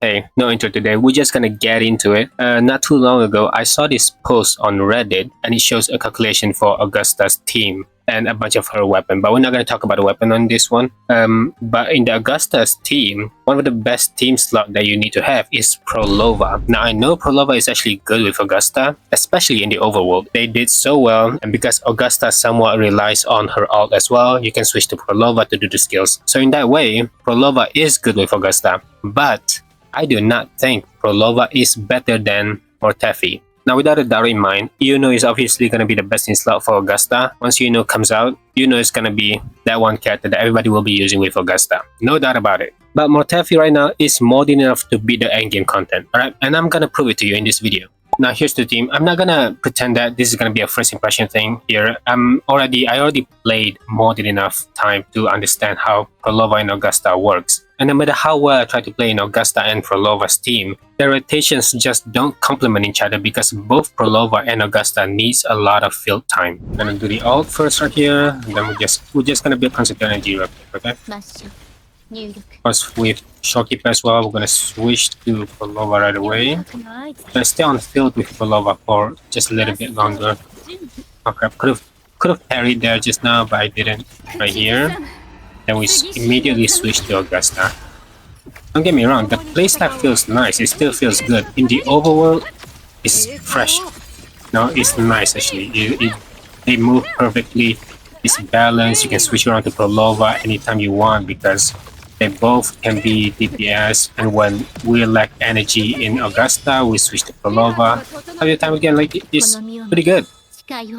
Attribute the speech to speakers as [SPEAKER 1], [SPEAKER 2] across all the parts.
[SPEAKER 1] Hey, no intro today, we're just gonna get into it. Not too long ago, I saw this post on Reddit and it shows a calculation for Augusta's team and a bunch of her weapon, but we're not gonna talk about the weapon on this one. But in the Augusta's team, one of the best team slot that you need to have is Phrolova. Now I know Phrolova is actually good with Augusta, especially in the overworld. They did so well, and because Augusta somewhat relies on her ult as well, you can switch to Phrolova to do the skills. So in that way, Phrolova is good with Augusta, but I do not think Phrolova is better than Mortefi. Now, without a doubt in mind, Iuno is obviously going to be the best in slot for Augusta. Once Iuno comes out, Iuno is going to be that one character that everybody will be using with Augusta. No doubt about it. But Mortefi right now is more than enough to beat the endgame content, alright? And I'm going to prove it to you in this video. Now, here's the team. I'm not going to pretend that this is going to be a first impression thing here. I already played more than enough time to understand how Phrolova and Augusta works. And no matter how well I try to play in Augusta and Phrolova's team, their rotations just don't complement each other because both Phrolova and Augusta needs a lot of field time. I'm gonna do the ult first right here, and then we're just gonna build concept energy real quick, okay? Of course, with Shopkeeper as well, we're gonna switch to Phrolova right away. I'm gonna stay on the field with Phrolova for just a little bit longer. Oh crap, could have parried there just now, but I didn't right here. Then we immediately switch to Augusta. Don't get me wrong, the playstyle feels nice, it still feels good. In the overworld, it's fresh. No, it's nice actually. They move perfectly, it's balanced, you can switch around to Phrolova anytime you want because they both can be DPS, and when we lack energy in Augusta, we switch to Phrolova. Every time again, like it's pretty good.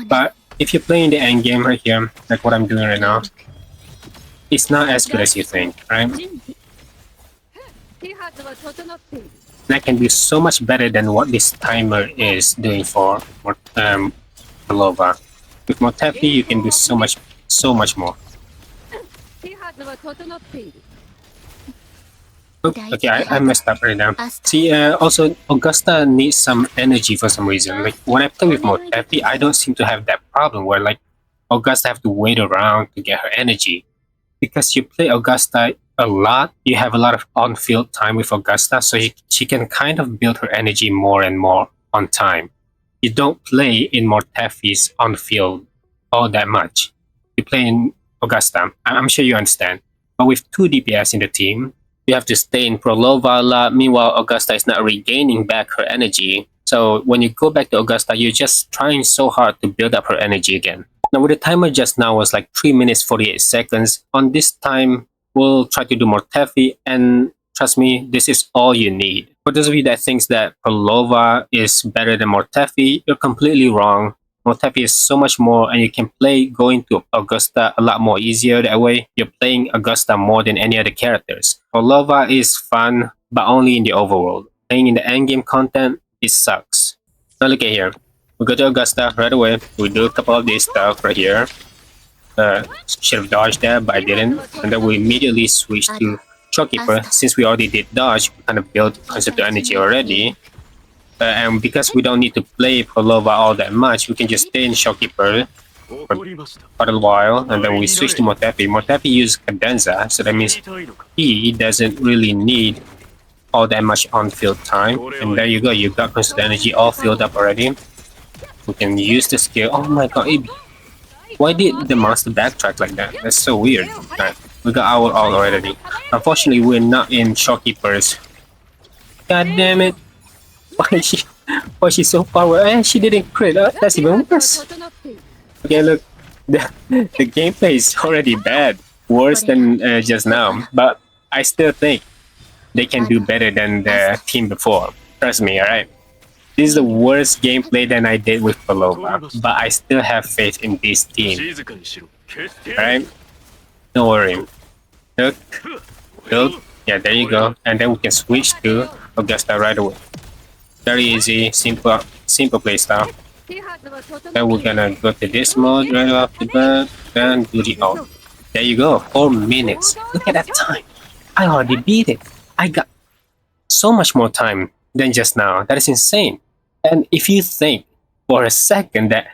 [SPEAKER 1] But if you're playing the end game right here, like what I'm doing right now, it's not as good as you think, right? That can be so much better than what this timer is doing for Phrolova. With Mortefi, you can do so much more. Okay, I messed up right now. See, also, Augusta needs some energy for some reason. Like, when I play with Mortefi, I don't seem to have that problem where, like, Augusta have to wait around to get her energy. Because you play Augusta a lot, you have a lot of on-field time with Augusta, so she can kind of build her energy more and more on time. You don't play in Mortefi's on-field all that much. You play in Augusta, I'm sure you understand. But with 2 DPS in the team, you have to stay in Phrolova a lot. Meanwhile, Augusta is not regaining back her energy. So when you go back to Augusta, you're just trying so hard to build up her energy again. Now, with the timer just now was like 3 minutes 48 seconds. On this time, we'll try to do Mortefi, and trust me, this is all you need. For those of you that thinks that Phrolova is better than Mortefi, you're completely wrong. Mortefi is so much more, and you can play going to Augusta a lot more easier that way. You're playing Augusta more than any other characters. Phrolova is fun, but only in the overworld. Playing in the endgame content, it sucks. Now look at here. We go to Augusta right away. We do a couple of this stuff right here. Should have dodged that, but I didn't. And then we immediately switch to Shopkeeper. Since we already did dodge, we kind of built concept energy already. And because we don't need to play Phrolova all that much, we can just stay in Shopkeeper for quite a while. And then we switch to Mortefi. Mortefi uses Cadenza, so that means he doesn't really need all that much on-field time. And there you go, you got concept energy all filled up already. We can use the skill. Oh my god, why did the monster backtrack like that? That's so weird. Right, we got our ult already. Unfortunately, we're not in Shopkeepers. God damn it. Why is she so far away? And she didn't crit. That's even worse. Okay, look. The gameplay is already bad. Worse than just now. But I still think they can do better than the team before. Trust me, alright? This is the worst gameplay than I did with Phrolova, but I still have faith in this team. Alright? Don't worry. Look. Yeah, there you go. And then we can switch to Augusta right away. Very easy, simple playstyle. Then we're gonna go to this mode right off the bat, then do the ult. There you go, 4 minutes. Look at that time. I already beat it. I got so much more time than just now. That is insane. And if you think for a second that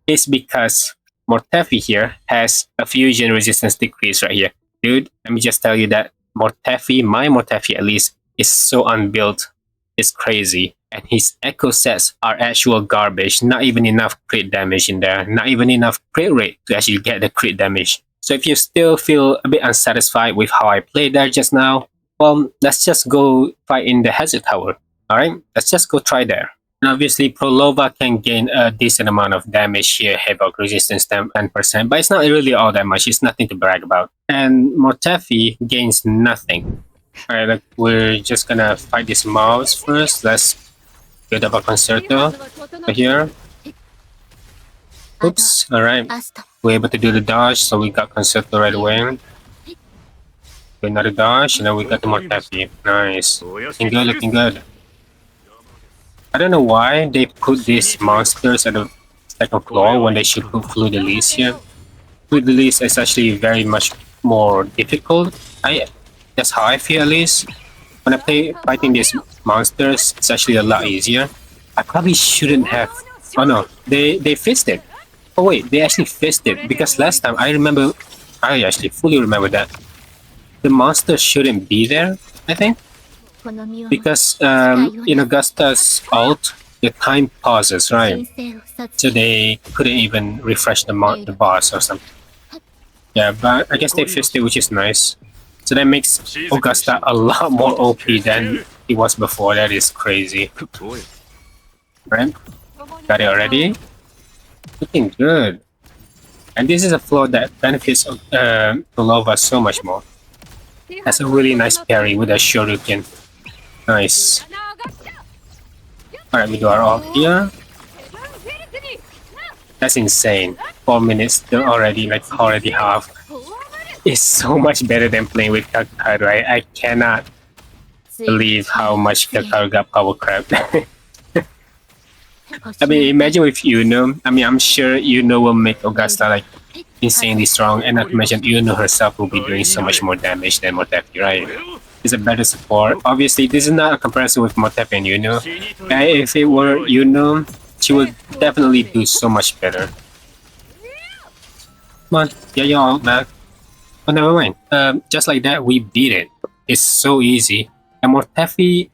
[SPEAKER 1] it's because Mortefi here has a fusion resistance decrease right here, dude, let me just tell you that Mortefi, my Mortefi at least, is so unbuilt. It's crazy. And his echo sets are actual garbage. Not even enough crit damage in there. Not even enough crit rate to actually get the crit damage. So if you still feel a bit unsatisfied with how I played there just now, well, let's just go fight in the Hazard Tower. Alright, let's just go try there. And obviously, Phrolova can gain a decent amount of damage here, Havoc resistance 10%, but it's not really all that much. It's nothing to brag about. And Mortefi gains nothing. Alright, look, we're just gonna fight this mouse first. Let's build up a concerto here. Oops, alright. We're able to do the dodge, so we got concerto right away. Do another dodge, and then we got the Mortefi. Nice. Looking good, looking good. I don't know why they put these monsters at the second floor when they should put Fluid Release here. Fluid Release is actually very much more difficult. That's how I feel, at least. When I play fighting these monsters, it's actually a lot easier. I probably shouldn't have... Oh no, they fixed it. Oh wait, they actually fixed it. Because last time, I actually fully remember that the monster shouldn't be there, I think. Because in Augusta's ult, the time pauses, right? So they couldn't even refresh the boss or something. Yeah, but I guess they fixed it, which is nice. So that makes Augusta a lot more OP than he was before. That is crazy. Right? Got it already? Looking good. And this is a floor that benefits Phrolova so much more. That's a really nice parry with a Shoryuken. Nice. Alright, we do our ult here. That's insane. 4 minutes, they're already half. It's so much better than playing with Kakaru. I cannot believe how much Kakaru got power crept. I mean, imagine with Iuno. I mean, I'm sure Iuno will make Augusta like insanely strong, and not to mention Iuno herself will be doing so much more damage than Mortefi, right? Is a better support. Obviously, this is not a comparison with Mortefi and Iuno. If it were Iuno, she would definitely do so much better. Come on, get your ult back. Oh, never mind. Just like that, we beat it. It's so easy. And Mortefi,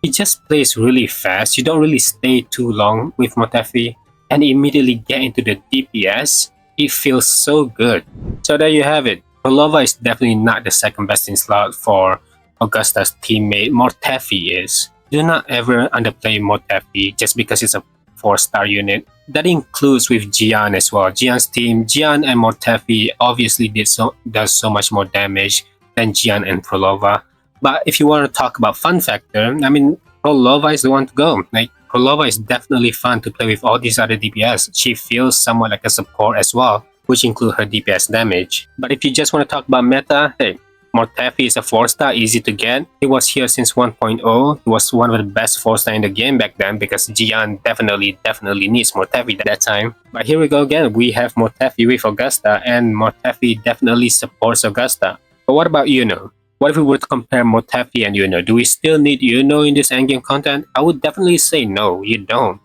[SPEAKER 1] he just plays really fast. You don't really stay too long with Mortefi and immediately get into the DPS. It feels so good. So there you have it. Phrolova is definitely not the second best in slot for Augusta's teammate. Mortefi is. Do not ever underplay Mortefi just because it's a 4-star unit. That includes with Jiyan as well. Jiyan's team, Jiyan and Mortefi obviously does so much more damage than Jiyan and Phrolova. But if you want to talk about fun factor, I mean, Phrolova is the one to go. Like, Phrolova is definitely fun to play with all these other DPS. She feels somewhat like a support as well, which include her DPS damage. But if you just want to talk about meta, hey, Mortefi is a 4-star, easy to get. He was here since 1.0. He was one of the best 4-star in the game back then because Jiyan definitely needs Mortefi at that time. But here we go again. We have Mortefi with Augusta, and Mortefi definitely supports Augusta. But what about Iuno? What if we were to compare Mortefi and Iuno? Do we still need Iuno in this endgame content? I would definitely say no, you don't.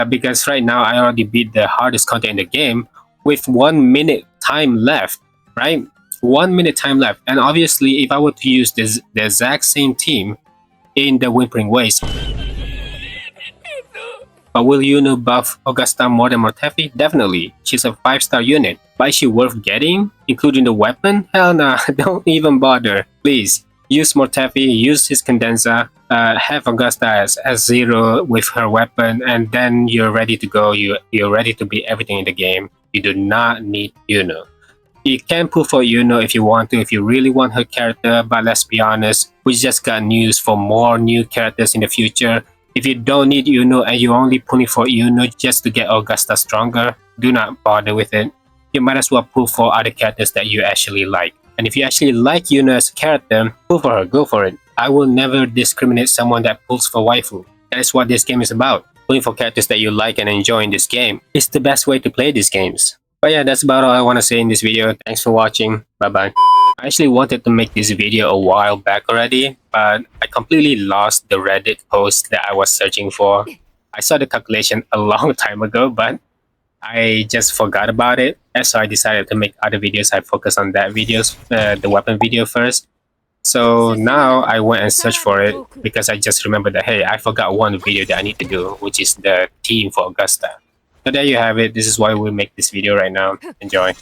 [SPEAKER 1] Because right now I already beat the hardest content in the game with 1 minute time left, right? 1 minute time left. And obviously, if I were to use the exact same team in the Whimpering Waste, but will Iuno buff Augusta more than Mortefi? Definitely. She's a 5-star unit. But is she worth getting, including the weapon? Hell nah, don't even bother. Please, use Mortefi, use his condenser, have Augusta as 0 with her weapon, and then you're ready to go. You're ready to beat everything in the game. You do not need Iuno. You can pull for Iuno if you want to, if you really want her character, but let's be honest, we just got news for more new characters in the future. If you don't need Iuno and you're only pulling for Iuno just to get Augusta stronger, do not bother with it. You might as well pull for other characters that you actually like. And if you actually like Iuno as a character, pull for her, go for it. I will never discriminate someone that pulls for waifu. That is what this game is about. Pulling for characters that you like and enjoy in this game. It's the best way to play these games. But yeah, that's about all I want to say in this video. Thanks for watching. Bye bye. I actually wanted to make this video a while back already, but I completely lost the Reddit post that I was searching for. I saw the calculation a long time ago, but I just forgot about it. And so I decided to make other videos. I focus on that videos, the weapon video first. So now I went and searched for it because I just remembered that, hey, I forgot one video that I need to do, which is the theme for Augusta. So there you have it. This is why we make this video right now. Enjoy.